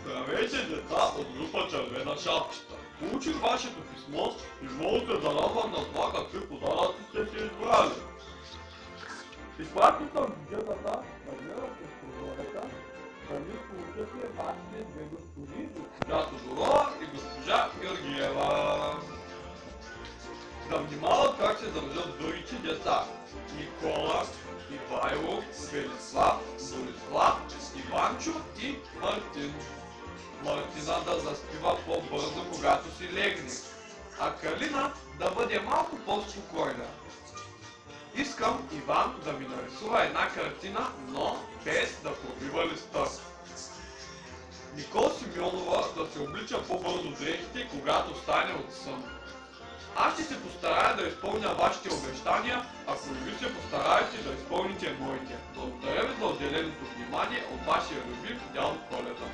Здравейте, деца от група Червена шапчета. Получих вашето писмо и много се зарадвам на това какви подаръци сте си избрали. Изпратил съм бюджетата на гледате с прозорека, да ми получите вашите две господи, госпожа Тодорова и госпожа Георгиева. Да внимават как се държат другите деца. Никола, Ивайло, Велислав, Борислав, Иванчо и Мартин. Мартина да заспива по-бързо, когато си легне, а Калина да бъде малко по-спокойна. Искам Иван да ми нарисува една картина, но без да пробива листа. Никола Симеонова да се облича по-бързо дрехите, когато стане от сън. Аз ще се постарая да изпълня вашите обещания, ако и ви се постараете да изпълните моите. Благодаря ви за отделеното внимание от вашия любим дядо Коледа.